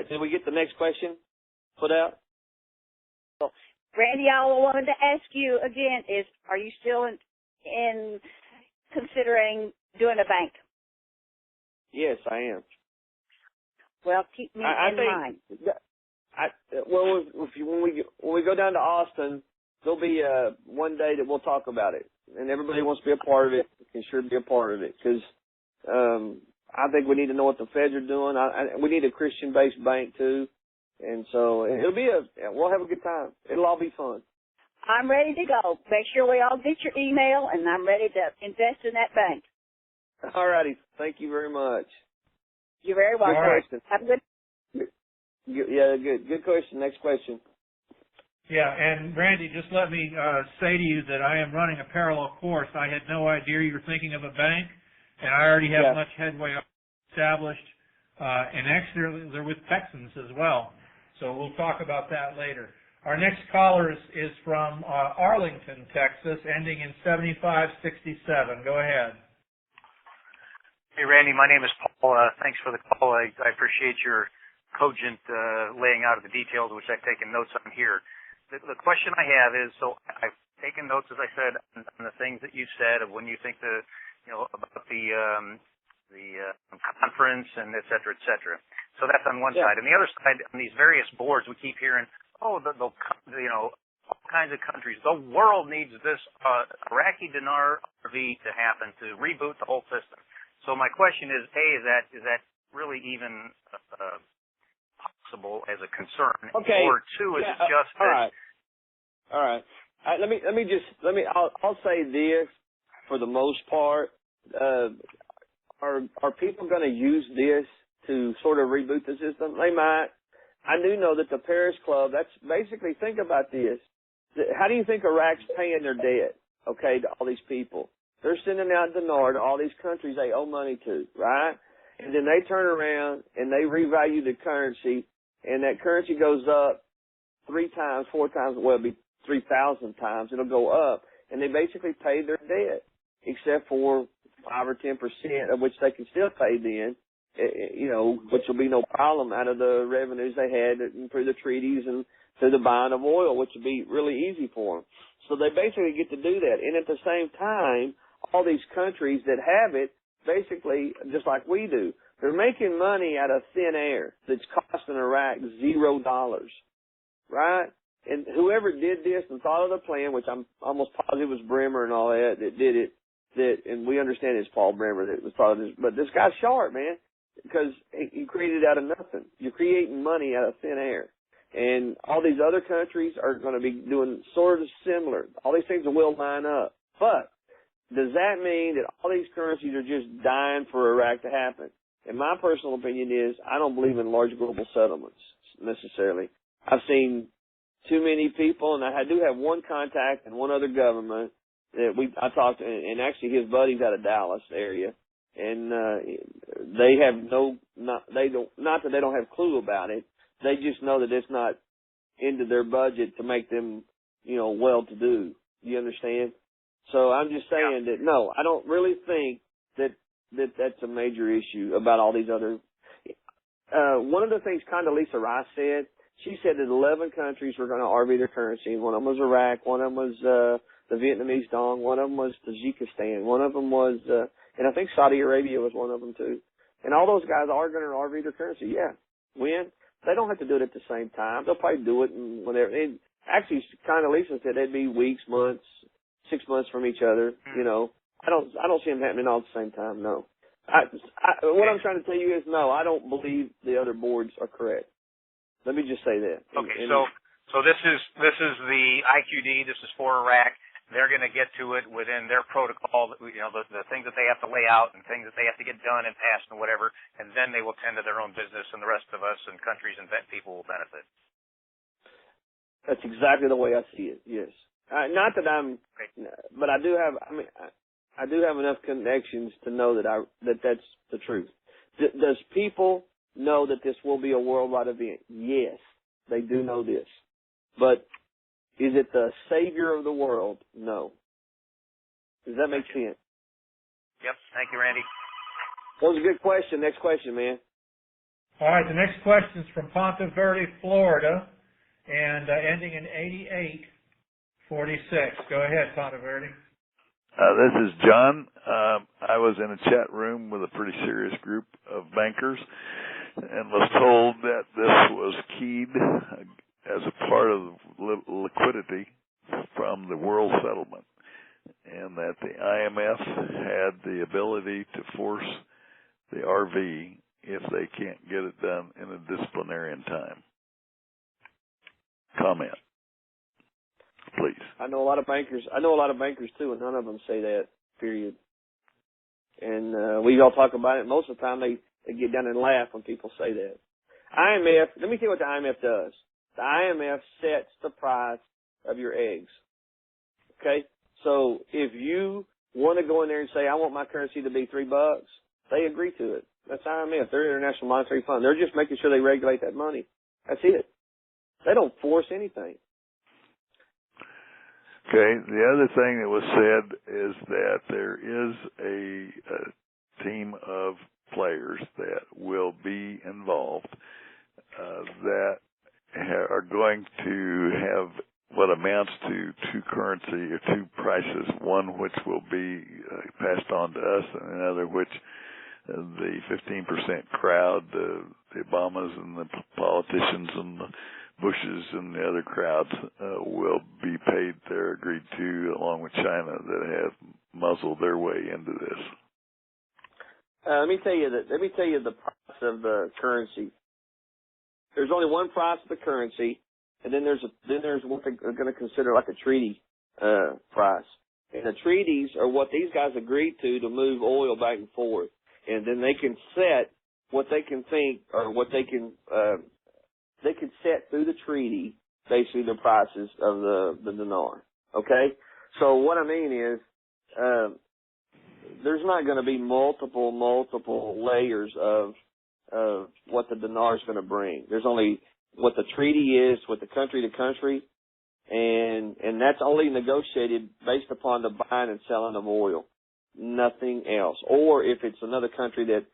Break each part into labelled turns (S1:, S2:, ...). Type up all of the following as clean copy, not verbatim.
S1: Did we get the next question put out?
S2: Randy, I wanted to ask you again, are you still in considering doing a bank?
S1: Yes, I am.
S2: Well, keep me in mind.
S1: When we go down to Austin, there'll be one day that we'll talk about it, and everybody wants to be a part of it can sure be a part of it, because I think we need to know what the feds are doing. We need a Christian-based bank too, and so we'll have a good time. It'll all be fun.
S2: I'm ready to go. Make sure we all get your email, and I'm ready to invest in that bank.
S1: All righty. Thank you very much.
S2: You're very welcome.
S1: Good question.
S2: Have a good.
S1: Yeah, good question. Next question.
S3: Yeah, and Randy, just let me say to you that I am running a parallel course. I had no idea you were thinking of a bank, and I already have much headway established. And actually, they're with Texans as well. So we'll talk about that later. Our next caller is from Arlington, Texas, ending in 7567. Go ahead.
S4: Hey, Randy, my name is Paul. Thanks for the call. I appreciate your cogent laying out of the details, which I've taken notes on here. The question I have is, so I've taken notes, as I said, on the things that you said of when you think about the conference and et cetera, et cetera. So that's on one side. On the other side, on these various boards, we keep hearing, all kinds of countries. The world needs this Iraqi dinar RV to happen to reboot the whole system. So my question is, A, is that really even possible as a concern?
S1: Okay.
S4: Or two, is it just
S1: all right. I'll say this for the most part. Are people going to use this to sort of reboot the system? They might. I do know that the Paris Club, that's basically, think about this. How do you think Iraq's paying their debt, okay, to all these people? They're sending out dinar to all these countries they owe money to, right? And then they turn around and they revalue the currency, and that currency goes up 3 times, 4 times, well, it'll be 3,000 times. It'll go up, and they basically pay their debt, except for 5 or 10% of which they can still pay then, which will be no problem out of the revenues they had through the treaties and through the buying of oil, which would be really easy for them. So they basically get to do that. And at the same time, all these countries that have it, basically, just like we do, they're making money out of thin air that's costing Iraq $0, right? And whoever did this and thought of the plan, which I'm almost positive was Bremer and all that did it, and we understand it's Paul Bremer that was thought of this, but this guy's sharp, man, because he created it out of nothing. You're creating money out of thin air. And all these other countries are going to be doing sort of similar. All these things will line up. But does that mean that all these currencies are just dying for Iraq to happen? And my personal opinion is I don't believe in large global settlements necessarily. I've seen too many people, and I do have one contact in one other government that I talked to, and actually his buddy's out of Dallas area, and they have not that they don't have clue about it. They just know that it's not into their budget to make them, well-to-do. You understand? So I'm just saying that, no, I don't really think that's a major issue about all these other. One of the things Condoleezza Rice said, she said that 11 countries were going to RV their currency. One of them was Iraq. One of them was the Vietnamese dong. One of them was Tajikistan. One of them was, and I think Saudi Arabia was one of them too. And all those guys are going to RV their currency. Yeah. When? They don't have to do it at the same time. They'll probably do it whenever. Actually, Condoleezza said they'd be weeks, months, 6 months from each other. I don't see them happening all at the same time. No. What I'm trying to tell you is no. I don't believe the other boards are correct. Let me just say that.
S4: Okay. So this is the IQD. This is for Iraq. They're going to get to it within their protocol, the things that they have to lay out and things that they have to get done and passed and whatever, and then they will tend to their own business, and the rest of us and countries and people will benefit.
S1: That's exactly the way I see it. Yes. Not that but I do have enough connections to know that that's the truth. Does people know that this will be a worldwide event? Yes, they do know this, but is it the savior of the world? No. Does that make sense?
S4: Yep. Thank you, Randy.
S1: That was a good question. Next question, man.
S3: All right, the next question is from Ponte Verde, Florida, and ending in 8846. Go ahead, Ponte Verde.
S5: This is John. I was in a chat room with a pretty serious group of bankers and was told that this was keyed as a part of liquidity from the world settlement, and that the IMF had the ability to force the RV if they can't get it done in a disciplinarian time. Comment, please.
S1: I know a lot of bankers too, and none of them say that, period. And we all talk about it. Most of the time they get down and laugh when people say that. IMF, let me tell you what the IMF does. The IMF sets the price of your eggs. Okay? So if you want to go in there and say, I want my currency to be $3, they agree to it. That's IMF. They're International Monetary Fund. They're just making sure they regulate that money. That's it. They don't force anything.
S5: Okay. The other thing that was said is that there is a team of players that will be involved that are going to have what amounts to two currency or two prices, one which will be passed on to us and another which the 15% crowd, the Obamas and the politicians and the Bushes and the other crowds will be paid their agreed to, along with China, that have muzzled their way into this.
S1: Let me tell you the price of the currency. There's only one price of the currency, and then there's what they're going to consider like a treaty price. And the treaties are what these guys agreed to move oil back and forth, and then they can set what they can think or what they can set through the treaty basically the prices of the dinar. Okay, so what I mean is there's not going to be multiple layers of what the dinar is going to bring. There's only what the treaty is with the country to country, and that's only negotiated based upon the buying and selling of oil, nothing else. Or if it's another country that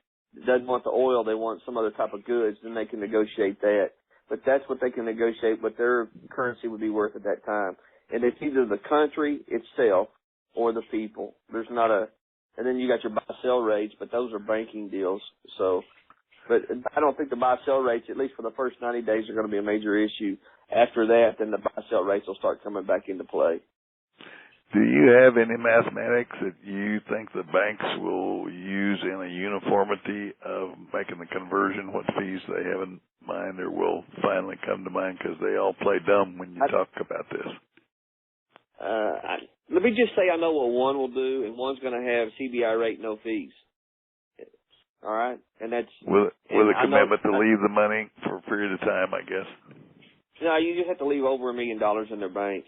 S1: doesn't want the oil, they want some other type of goods, then they can negotiate that. But that's what they can negotiate what their currency would be worth at that time. And it's either the country itself or the people. There's not and then you got your buy-sell rates, but those are banking deals. So, but I don't think the buy-sell rates, at least for the first 90 days, are going to be a major issue. After that, then the buy-sell rates will start coming back into play.
S5: Do you have any mathematics that you think the banks will use in a uniformity of making the conversion, what fees they have in mind or will finally come to mind, because they all play dumb when you talk about this?
S1: Let me just say I know what one will do, and one's going to have CBI rate, no fees. All right? And that's... With
S5: a commitment to leave the money for a period of time, I guess.
S1: No, you just have to leave over $1 million in their bank.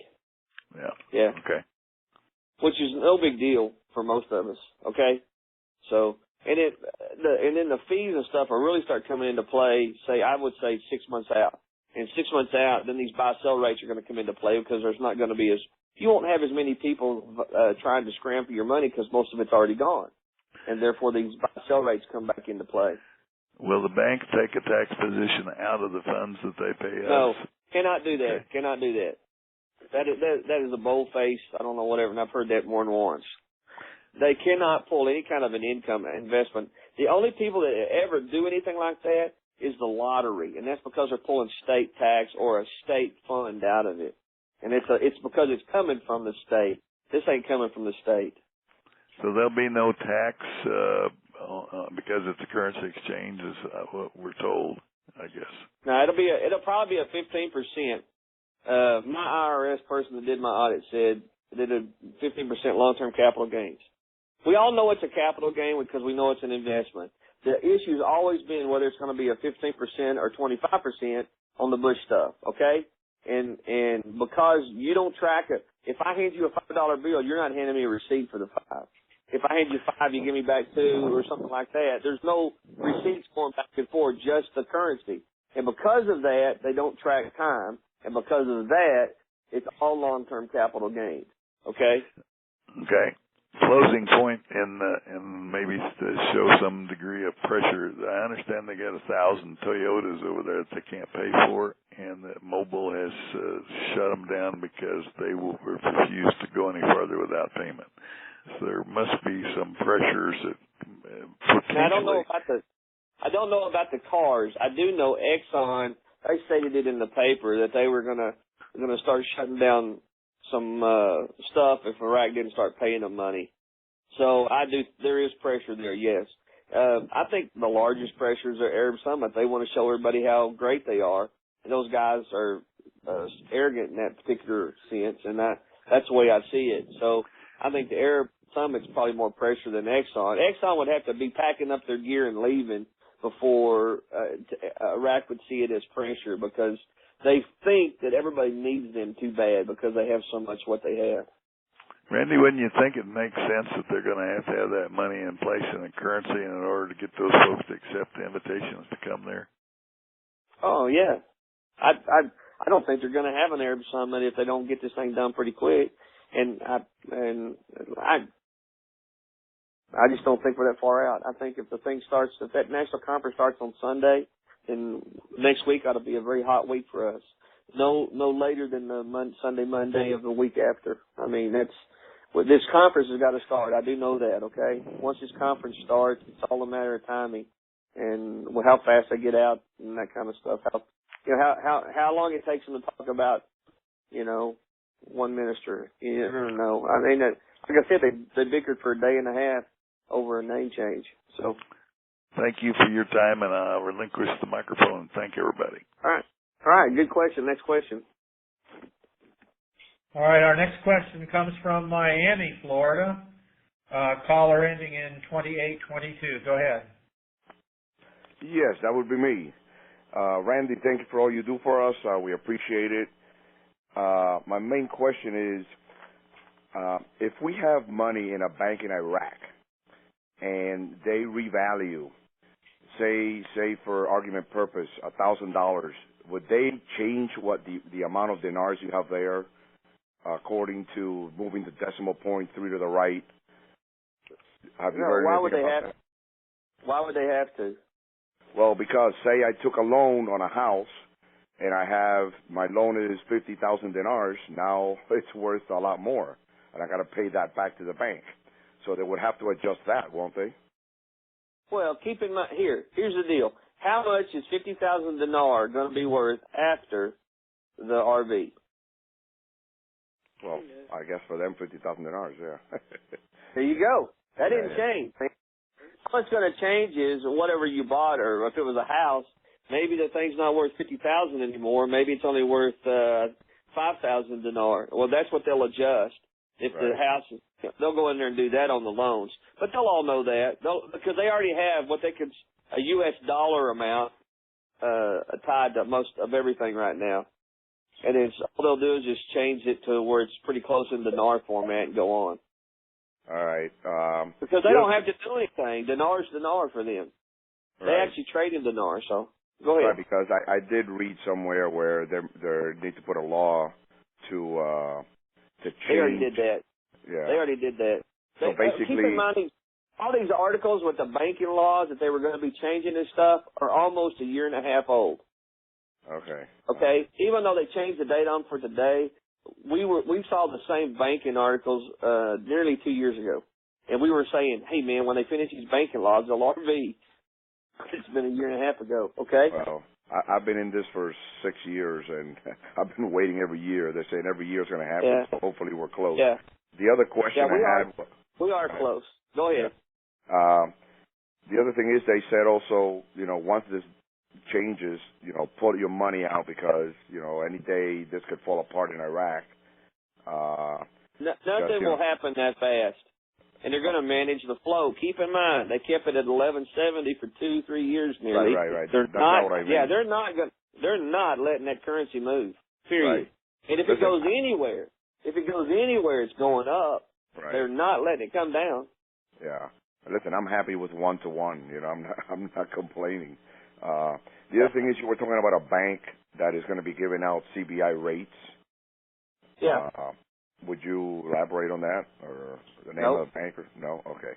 S5: Yeah. Okay.
S1: Which is no big deal for most of us, okay? So, and then the fees and stuff will really start coming into play, I would say 6 months out. And 6 months out, then these buy-sell rates are going to come into play because there's not going to be you won't have as many people trying to scram for your money because most of it's already gone. And therefore these buy-sell rates come back into play.
S5: Will the bank take a tax position out of the funds that they pay us?
S1: No, cannot do that.
S5: Okay.
S1: Cannot do that. That is a bold-faced, I don't know, whatever, and I've heard that more than once. They cannot pull any kind of an income investment. The only people that ever do anything like that is the lottery, and that's because they're pulling state tax or a state fund out of it. And it's because it's coming from the state. This ain't coming from the state.
S5: So there'll be no tax because it's a currency exchange, is what we're told, I guess.
S1: No, it'll probably be a 15%. My IRS person that did my audit said they did a 15% long-term capital gains. We all know it's a capital gain because we know it's an investment. The issue's always been whether it's going to be a 15% or 25% on the Bush stuff, okay? And because you don't track it, if I hand you a $5 bill, you're not handing me a receipt for the 5. If I hand you 5, you give me back 2 or something like that. There's no receipts going back and forth, just the currency. And because of that, they don't track time. And because of that, it's all long-term capital gains. Okay?
S5: Okay. closing point and maybe to show some degree of pressure. I understand they got 1,000 Toyotas over there that they can't pay for, and that Mobile has shut them down because they will refuse to go any further without payment. So there must be some pressures that potentially.
S1: I don't know about the cars. I do know Exxon. They stated it in the paper that they were gonna start shutting down some stuff if Iraq didn't start paying them money. So there is pressure there, yes. I think the largest pressures are Arab Summit. They want to show everybody how great they are. And those guys are arrogant in that particular sense, and that's the way I see it. So I think the Arab Summit's probably more pressure than Exxon. Exxon would have to be packing up their gear and leaving before Iraq would see it as pressure, because they think that everybody needs them too bad because they have so much what they have.
S5: Randy, wouldn't you think it makes sense that they're going to have that money in place in a currency in order to get those folks to accept the invitations to come there?
S1: Oh, yeah. I don't think they're going to have an Arab Summit if they don't get this thing done pretty quick. And I just don't think we're that far out. I think if that national conference starts on Sunday, then next week ought to be a very hot week for us. No later than the Monday of the week after. I mean, this conference has got to start. I do know that. Okay, once this conference starts, it's all a matter of timing and how fast they get out and that kind of stuff. How long it takes them to talk about, one minister. You never know. I mean, like I said, they bickered for a day and a half over a name change. So.
S5: Thank you for your time, and I'll relinquish the microphone and thank everybody.
S1: All right. Good question. Next question.
S3: All right. Our next question comes from Miami, Florida. Caller ending in 2822. Go ahead.
S6: Yes, that would be me. Randy, thank you for all you do for us. We appreciate it. My main question is, if we have money in a bank in Iraq and they revalue, say for argument purpose, $1,000, would they change what the amount of dinars you have there according to moving the decimal point 3 to the right? Have you heard anything about that?
S1: Why would they have to?
S6: Well, because say I took a loan on a house and my loan is 50,000 dinars, now it's worth a lot more, and I got to pay that back to the bank. So they would have to adjust that, won't they?
S1: Well, keep in mind, here's the deal. How much is 50,000 dinar going to be worth after the RV?
S6: Well, I guess for them, 50,000 dinars, yeah.
S1: There you go. That didn't change. What's going to change is whatever you bought, or if it was a house, maybe the thing's not worth 50,000 anymore. Maybe it's only worth 5,000 dinar. Well, that's what they'll adjust. If the house is, they'll go in there and do that on the loans. But they'll all know that because they already have what they could a U.S. dollar amount tied to most of everything right now. And then all they'll do is just change it to where it's pretty close in dinar format and go on.
S6: All right.
S1: Because they don't have to do anything. Dinar's dinar for them. They actually trade in dinar. So go ahead.
S6: Right, because I did read somewhere where they need to put a law to change.
S1: They already did that.
S6: Yeah.
S1: They already did that.
S6: So basically,
S1: keep in mind all these articles with the banking laws that they were going to be changing this stuff are almost a year and a half old.
S6: Okay.
S1: Okay. Even though they changed the date on for today, we saw the same banking articles nearly 2 years ago, and we were saying, hey man, when they finish these banking laws, they'll RV. It's been a year and a half ago. Okay.
S6: Well, I've been in this for 6 years, and I've been waiting every year. They're saying every year it's going to happen, so hopefully we're close.
S1: Yeah.
S6: The other question I had...
S1: We are close. Go ahead.
S6: The other thing is they said also, once this changes, pull your money out because, any day this could fall apart in Iraq.
S1: Nothing will happen that fast. And they're going to manage the flow. Keep in mind, they kept it at 1170 for 2-3 years nearly.
S6: Right.
S1: They're
S6: That's not what I mean.
S1: Yeah, they're not letting that currency move. Period.
S6: Right.
S1: And if it goes anywhere, it's going up.
S6: Right.
S1: They're not letting it come down.
S6: Yeah. Listen, I'm happy with 1-to-1. I'm not complaining. The other thing is you were talking about a bank that is going to be giving out CBI rates.
S1: Yeah.
S6: Would you elaborate on that, or the name of the banker? No? Okay.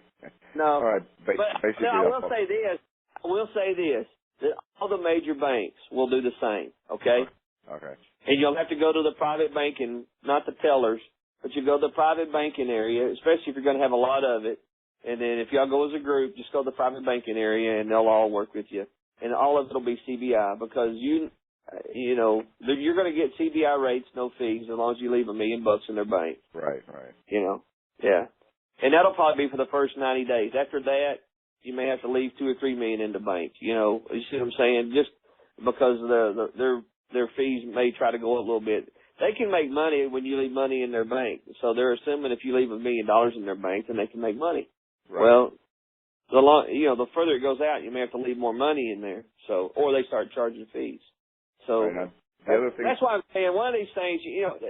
S1: No.
S6: All right.
S1: But
S6: basically,
S1: I will say this, that all the major banks will do the same, okay?
S6: Okay.
S1: And you'll have to go to the private banking, not the tellers, but you go to the private banking area, especially if you're going to have a lot of it. And then if y'all go as a group, just go to the private banking area, and they'll all work with you. And all of it will be CBI, because you're going to get CBI rates, no fees, as long as you leave $1 million in their bank.
S6: Right.
S1: Yeah. And that'll probably be for the first 90 days. After that, you may have to leave $2 or $3 million in the bank. You see what I'm saying? Just because their fees may try to go up a little bit. They can make money when you leave money in their bank. So they're assuming if you leave $1 million in their bank, then they can make money. Right. Well, the further it goes out, you may have to leave more money in there. So, or they start charging fees. So
S6: the other thing,
S1: that's why I'm saying one of these things,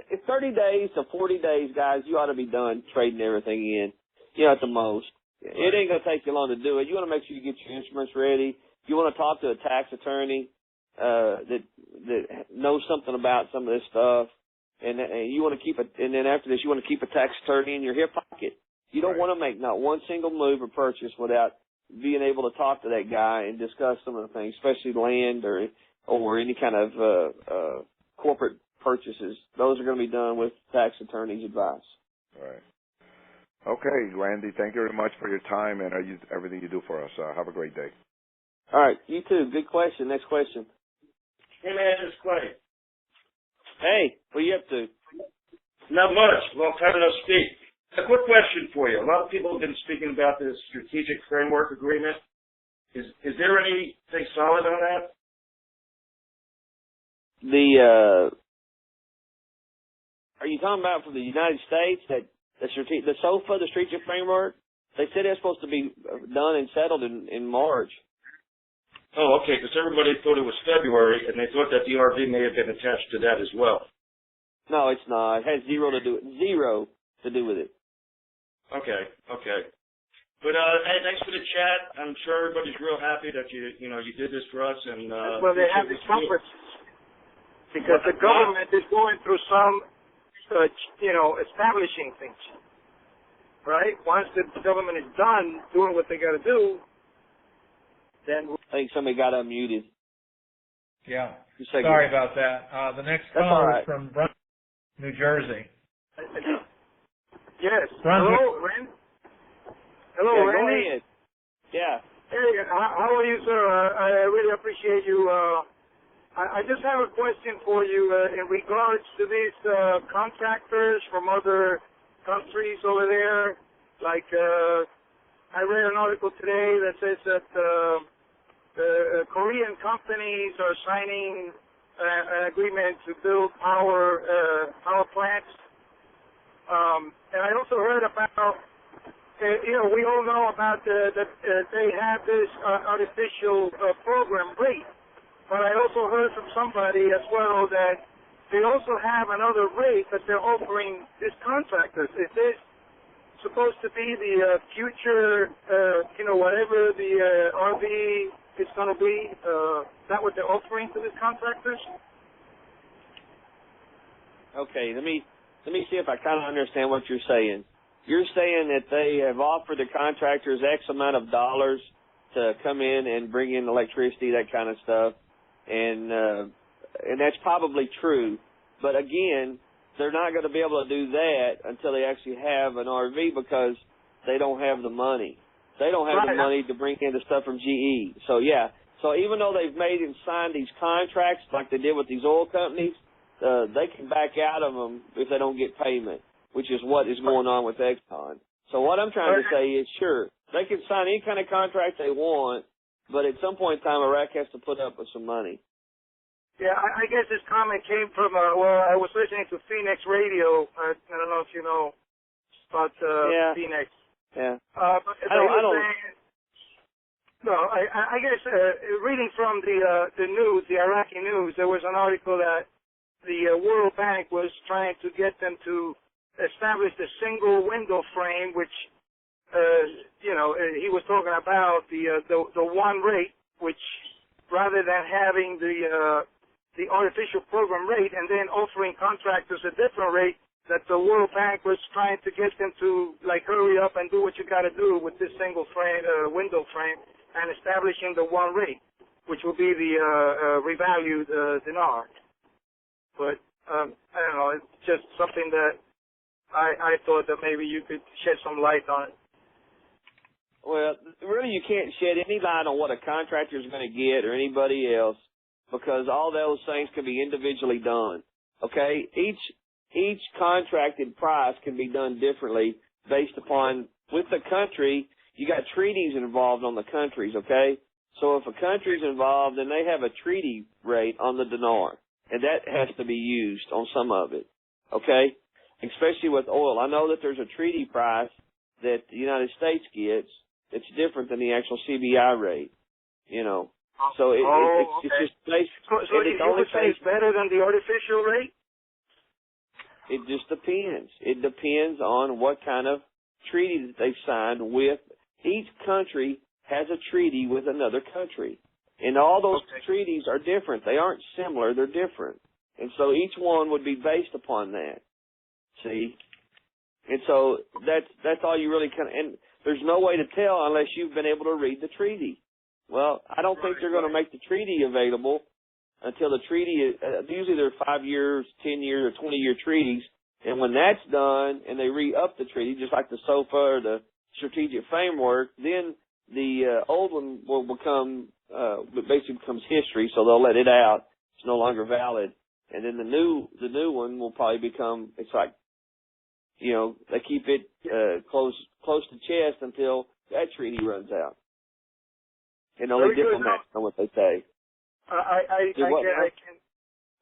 S1: it's 30 days to 40 days, guys, you ought to be done trading everything in, at the most. Right. It ain't going to take you long to do it. You want to make sure you get your instruments ready. You want to talk to a tax attorney that knows something about some of this stuff. And you want to keep it, and then after this, you want to keep a tax attorney in your hip pocket. You don't want to make not one single move or purchase without being able to talk to that guy and discuss some of the things, especially land or any kind of corporate purchases. Those are going to be done with tax attorney's advice.
S6: Right. Okay, Randy, thank you very much for your time and everything you do for us. Have a great day.
S1: All right, you too. Good question. Next question.
S7: Hey, man, it's Clay.
S1: Hey, what are you up to?
S7: Not much. Long time no speak. A quick question for you. A lot of people have been speaking about this strategic framework agreement. Is there anything solid on that?
S1: Are you talking about from the United States that the SOFA, the strategic framework? They said it's supposed to be done and settled in March.
S7: Oh, okay, because everybody thought it was February, and they thought that the RV may have been attached to that as well.
S1: No, it's not. It has zero to do with it.
S7: Okay. But hey, thanks for the chat. I'm sure everybody's real happy that you did this for us. And
S3: well, they have these conferences because the government is going through some, establishing things. Right? Once the government is done doing what they got to do, then
S1: I think somebody got unmuted.
S3: Yeah. Sorry about that. The next call is from Brunswick, New Jersey. Yes. Hello, Randy. Hello,
S1: yeah,
S3: Randy.
S1: Go ahead. Yeah.
S3: Hey, how are you, sir? I really appreciate you. I just have a question for you in regards to these contractors from other countries over there. Like, I read an article today that says that the Korean companies are signing an agreement to build power plants. And I also heard about, we all know about that they have this artificial program rate. But I also heard from somebody as well that they also have another rate that they're offering these contractors. Is this supposed to be the future, whatever the RV is going to be? Is that what they're offering to these contractors?
S1: Okay, let me see if I kind of understand what you're saying. You're saying that they have offered the contractors X amount of dollars to come in and bring in electricity, that kind of stuff, and that's probably true. But again, they're not going to be able to do that until they actually have an RV because they don't have the money. They don't have the money to bring in the stuff from GE. So yeah. So even though they've made and signed these contracts like they did with these oil companies, they can back out of them if they don't get payment, which is what is going on with Exxon. So what I'm trying to say is, sure, they can sign any kind of contract they want, but at some point in time, Iraq has to put up with some money.
S3: Yeah, I guess this comment came from, I was listening to Phoenix Radio. I don't know if you know about Phoenix.
S1: Yeah.
S3: I guess reading from the news, the Iraqi news, there was an article that the World Bank was trying to get them to establish the single window frame, which, he was talking about the one rate, which rather than having the artificial program rate and then offering contractors a different rate,
S8: that the World Bank was trying to get them to like hurry up and do what you got to do with this single frame, window frame, and establishing the one rate, which will be the revalued dinar. But I don't know, it's just something that I thought that maybe you could shed some light on it.
S1: Well, really you can't shed any light on what a contractor is going to get or anybody else, because all those things can be individually done. Okay? Each contracted price can be done differently based upon, with the country, you got treaties involved on the countries, okay? So if a country's involved, then they have a treaty rate on the dinar, and that has to be used on some of it, okay? Especially with oil. I know that there's a treaty price that the United States gets that's different than the actual CBI rate, you know. So it's just based.
S8: So you would say it's better than the artificial rate?
S1: It just depends. It depends on what kind of treaty that they've signed with. Each country has a treaty with another country. And all those treaties are different. They aren't similar. They're different. And so each one would be based upon that. See? And so that's all you really can. And there's no way to tell unless you've been able to read the treaty. Well, I don't think they're going to make the treaty available until the treaty is, usually they're 5 years, 10 years, or 20-year treaties. And when that's done and they re-up the treaty, just like the SOFA or the strategic framework, then the old one will become, basically becomes history, so they'll let it out. It's no longer valid. And then the new one will probably become, it's like, you know, they keep it close to chest until that treaty runs out. And only diplomats know what they say.
S8: I can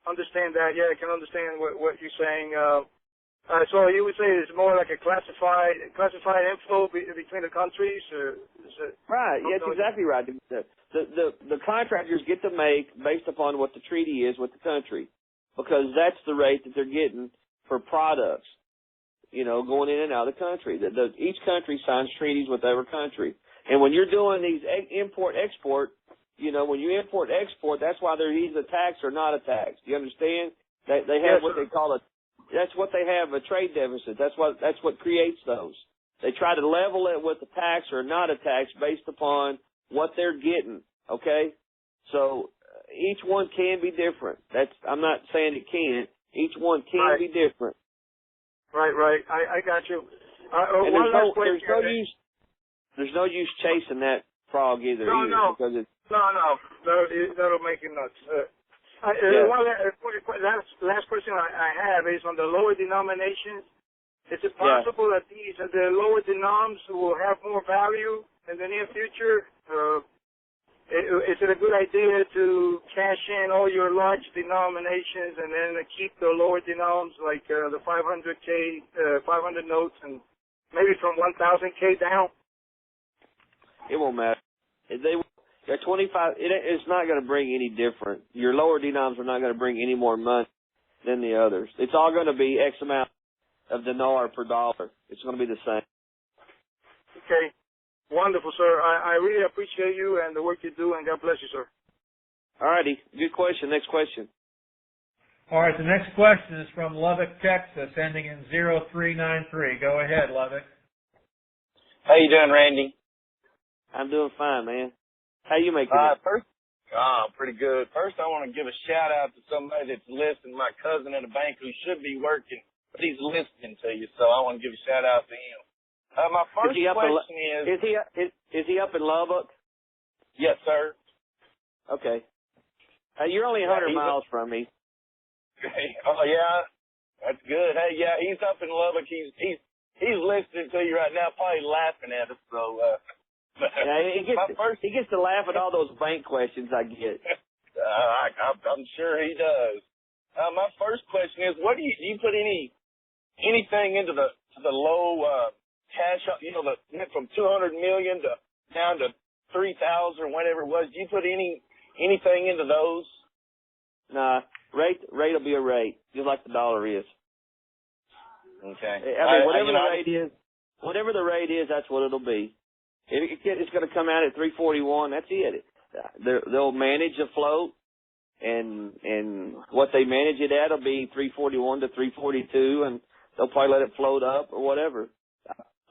S8: understand that. Yeah, I can understand what you're saying. So you would say it's more like a classified info between the countries?
S1: Right. Yeah, that's exactly right. The contractors get to make based upon what the treaty is with the country, because that's the rate that they're getting for products, you know, going in and out of the country. Each country signs treaties with every country. And when you're doing these import-export, you know, when you import-export, that's why they're either taxed or not a tax. Do you understand? They have what they call that's what they have, a trade deficit. That's what creates those. They try to level it with a tax or not a tax based upon what they're getting, okay? So each one can be different. I'm not saying it can't. Each one can be different.
S8: Right. I got you.
S1: There's no use chasing that frog either. Because it's,
S8: that'll make you nuts. One last question I have is on the lower denominations. Is it possible that the lower denoms will have more value in the near future? Is it a good idea to cash in all your large denominations and then keep the lower denoms like the 500K, 500 notes, and maybe from 1,000K down?
S1: It won't matter. They're 25. It's not going to bring any different. Your lower denoms are not going to bring any more money than the others. It's all going to be X amount of dinar per dollar. It's going to be the same.
S8: Okay. Wonderful, sir. I really appreciate you and the work you do, and God bless you, sir.
S1: All righty. Good question. Next question.
S3: All right. The next question is from Lubbock, Texas, ending in 0393. Go ahead, Lubbock.
S9: How you doing, Randy?
S1: I'm doing fine, man. How you making it?
S9: Pretty good. First, I want to give a shout out to somebody that's listening, my cousin at a bank who should be working, but he's listening to you, so I want to give a shout out to him. My first question is
S1: he up in Lubbock?
S9: Yes, sir.
S1: Okay. You're only 100 miles from me.
S9: Oh yeah, that's good. Hey, yeah, he's up in Lubbock. He's listening to you right now, probably laughing at us. So.
S1: He gets to laugh at all those bank questions I get.
S9: I'm sure he does. My first question is, what do you put anything into the low cash? You know, went from 200 million to down to 3,000 or whatever it was. Do you put anything into those?
S1: Nah, rate will be a rate, just like the dollar is.
S9: Okay.
S1: I mean, whatever the rate is, that's what it'll be. It's going to come out at 341. That's it. They'll manage the float, and what they manage it at will be 341 to 342, and they'll probably let it float up or whatever.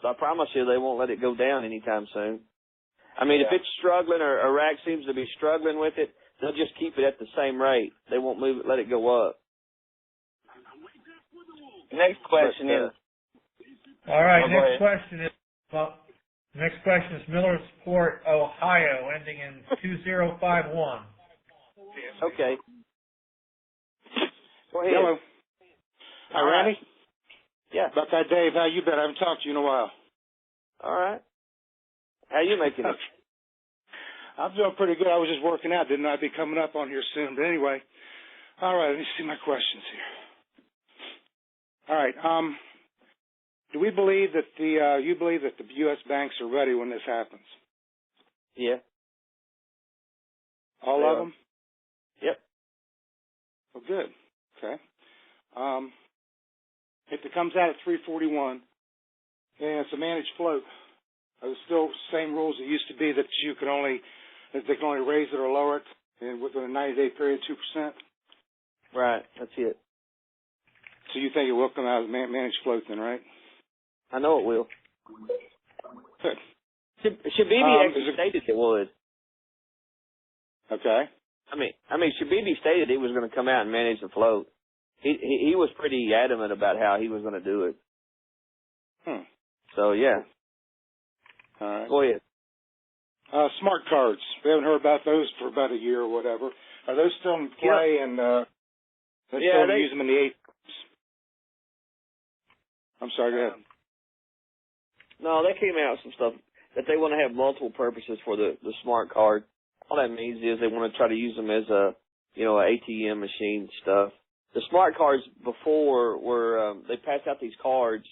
S1: So I promise you they won't let it go down anytime soon. I mean, if it's struggling or Iraq seems to be struggling with it, they'll just keep it at the same rate. They won't move it, let it go up.
S9: Next question is.
S3: All right, next question is Millersport, Ohio, ending in 2051.
S1: Okay. Go ahead.
S10: Hello. Hi, Randy.
S1: Yeah.
S10: About that, Dave. How you been? I haven't talked to you in a while.
S1: All right. How you making it?
S10: I'm doing pretty good. I was just working out. Didn't know I'd be coming up on here soon. But anyway, all right. Let me see my questions here. All right. Do we believe that you believe that the U.S. banks are ready when this happens?
S1: Yeah.
S10: All of them?
S1: Yep.
S10: Well, good. Okay. If it comes out at 341 and it's a managed float, are there still same rules it used to be that they can only raise it or lower it and within a 90-day period, 2%?
S1: Right. That's it.
S10: So you think it will come out as managed float then, right?
S1: I know it will.
S10: Good.
S1: Shabibi actually stated it would.
S10: Okay.
S1: I mean, Shabibi stated he was going to come out and manage the float. He was pretty adamant about how he was going to do it. So yeah.
S10: All right.
S1: Go ahead.
S10: Smart cards. We haven't heard about those for about a year or whatever. Are those still in play? And they use them in the ATMs? I'm sorry. Go ahead.
S1: No, they came out with some stuff that they want to have multiple purposes for the smart card. All that means is they want to try to use them as a ATM machine stuff. The smart cards before were they passed out these cards,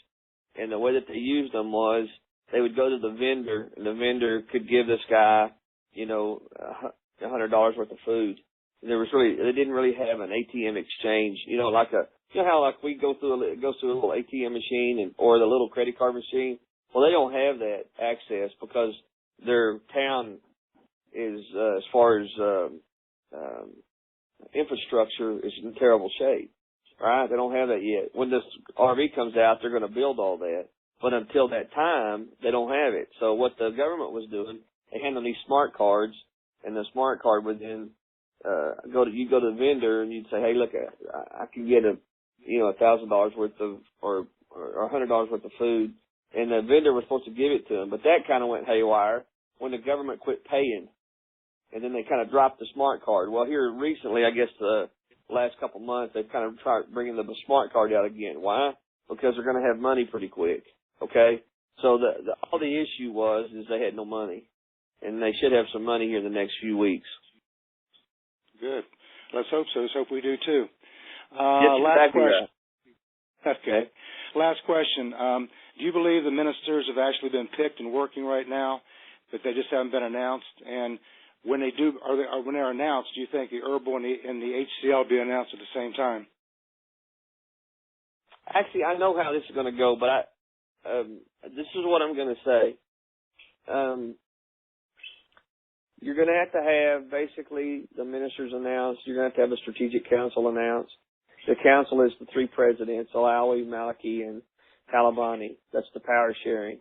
S1: and the way that they used them was they would go to the vendor, and the vendor could give this guy, $100 worth of food. And they didn't really have an ATM exchange, how we go through a little ATM machine or the little credit card machine. Well, they don't have that access because their town is, as far as infrastructure, is in terrible shape, right? They don't have that yet. When this RV comes out, they're going to build all that. But until that time, they don't have it. So what the government was doing, they hand them these smart cards, and the smart card would then go to the vendor, and you'd say, hey, look, I can get $1,000 worth of or $100 worth of food. And the vendor was supposed to give it to them, but that kind of went haywire when the government quit paying, and then they kind of dropped the smart card. Well, here recently, I guess the last couple months, they've kind of tried bringing the smart card out again. Why? Because they're going to have money pretty quick. Okay, so all the issue is they had no money, and they should have some money here in the next few weeks.
S10: Good. Let's hope so. Let's hope we do too.
S1: Last question.
S10: Okay. Last question. Do you believe the ministers have actually been picked and working right now, but they just haven't been announced? And when they do, when they're announced, do you think the herbal and the HCL will be announced at the same time?
S1: Actually, I know how this is going to go, but this is what I'm going to say. You're going to have basically the ministers announced. You're going to have a strategic council announced. The council is the three presidents, Alawi, Maliki, and Talabani. That's the power sharing.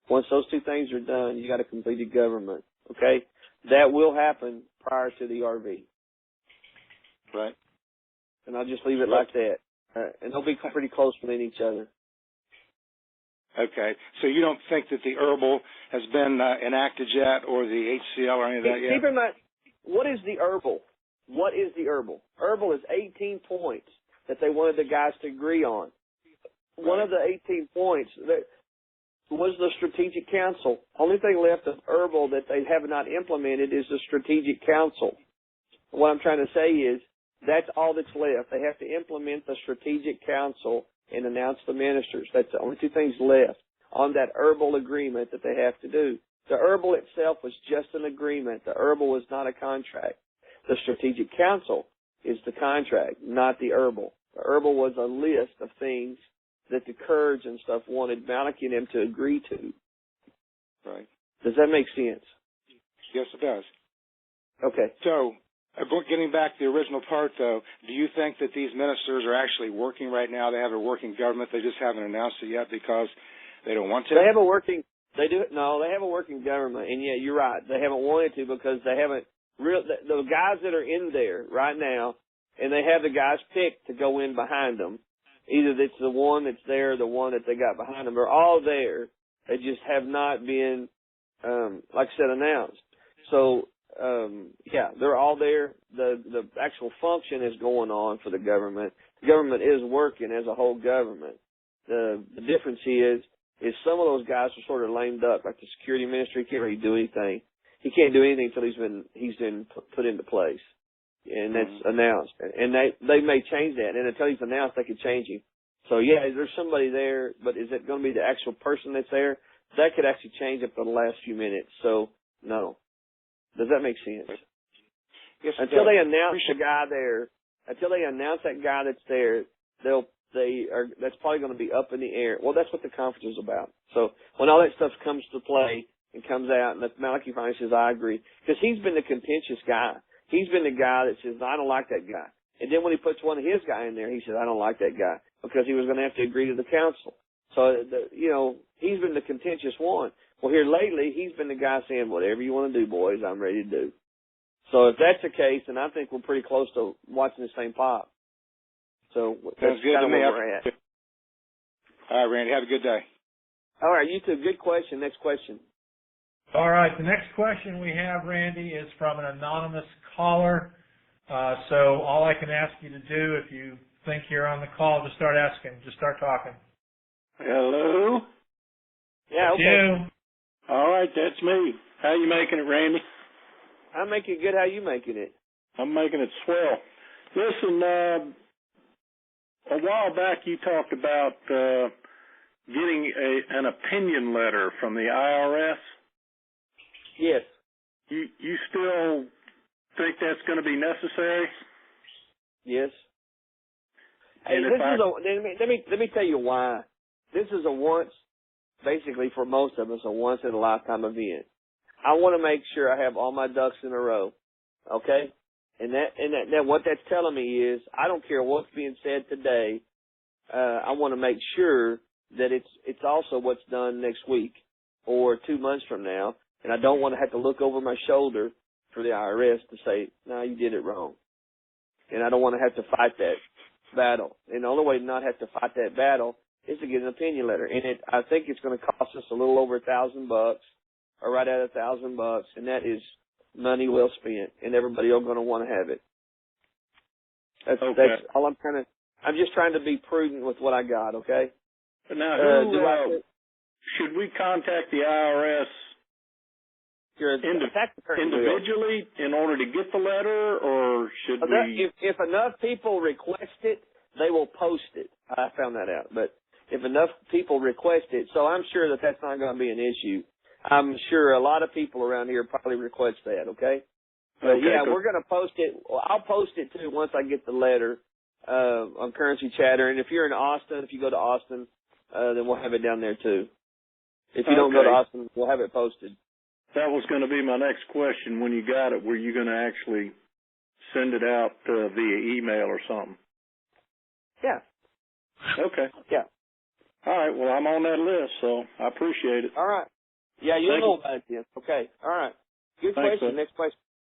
S1: Once those two things are done, you got a completed government. Okay? That will happen prior to the RV.
S10: Right.
S1: And I'll just leave it like that. And they'll be pretty close within each other.
S10: Okay. So you don't think that the herbal has been enacted yet, or the HCL or any of that yet?
S1: Keep in mind, what is the herbal? What is the herbal? Herbal is 18 points that they wanted the guys to agree on. Right. One of the 18 points was the strategic council. Only thing left of herbal that they have not implemented is the strategic council. What I'm trying to say is that's all that's left. They have to implement the strategic council and announce the ministers. That's the only two things left on that herbal agreement that they have to do. The herbal itself was just an agreement. The herbal was not a contract. The strategic council is the contract, not the herbal. The herbal was a list of things that the Kurds and stuff wanted Maliki and them to agree to.
S10: Right.
S1: Does that make sense?
S10: Yes, it does.
S1: Okay.
S10: So Getting back to the original part, though, do you think that these ministers are actually working right now? They have a working government. They just haven't announced it yet because they don't want to?
S1: They have a working They have a working government, and yeah, you're right. They haven't wanted to because they haven't the guys that are in there right now, and they have the guys picked to go in behind them. Either it's the one that's there or the one that they got behind them. They're all there. They just have not been, like I said, announced. So, yeah, they're all there. The actual function is going on for the government. The government is working as a whole government. The difference is some of those guys are sort of lamed up, like the security minister. He can't really do anything. He can't do anything until he's been put into place, and that's announced. And they may change that, and until he's announced, they could change him. So yeah, there's somebody there, but is it going to be the actual person that's there? That could actually change up in the last few minutes. So no. Does that make sense?
S10: Yes,
S1: until they announce the guy there, until they announce that guy that's there, that's probably going to be up in the air. Well, that's what the conference is about. So when all that stuff comes to play and comes out, and Malachi finally says, I agree. Because he's been the contentious guy. He's been the guy that says, I don't like that guy. And then when he puts one of his guy in there, he says, I don't like that guy, because he was going to have to agree to the council. So, he's been the contentious one. Well, here lately, he's been the guy saying, whatever you want to do, boys, I'm ready to do. So if that's the case, then I think we're pretty close to watching this thing pop. So that's kind of where we're at.
S10: All right, Randy, have a good day.
S1: All right, you too. Good question. Next question.
S3: All right, the next question we have, Randy, is from an anonymous caller. So all I can ask you to do, if you think you're on the call, just start asking. Just start talking.
S11: Hello?
S1: Yeah, okay.
S3: You.
S11: All right, that's me. How you making it, Randy?
S1: I'm making it good. How you making it?
S11: I'm making it swell. Listen, a while back you talked about getting an opinion letter from the IRS.
S1: Yes.
S11: You still think that's going to be necessary?
S1: Yes. Hey, let me tell you why. This is basically for most of us, a once in a lifetime event. I want to make sure I have all my ducks in a row. Okay? And that what that's telling me is, I don't care what's being said today. I want to make sure that it's also what's done next week or 2 months from now, and I don't want to have to look over my shoulder for the IRS to say, no, you did it wrong. And I don't want to have to fight that battle. And the only way to not have to fight that battle is to get an opinion letter. And I think it's going to cost us a little over $1,000, or right at $1,000, and that is money well spent, and everybody are going to want to have it. That's all I'm just trying to be prudent with what I got, okay?
S11: Now, should we contact the IRS individually in order to get the letter, or should we?
S1: If enough people request it, they will post it. I found that out. But if enough people request it, so I'm sure that that's not going to be an issue. I'm sure a lot of people around here probably request that, okay? But yeah, we're going to post it. Well, I'll post it too once I get the letter on Currency Chatter. And if you're in Austin, if you go to Austin, then we'll have it down there too. If you don't go to Austin, we'll have it posted.
S11: That was going to be my next question. When you got it, were you going to actually send it out via email or something?
S1: Yeah.
S11: Okay.
S1: Yeah.
S11: All right. Well, I'm on that list, so I appreciate it.
S1: All right. Yeah, you'll know about it then. Okay. All right. Good question. Next question.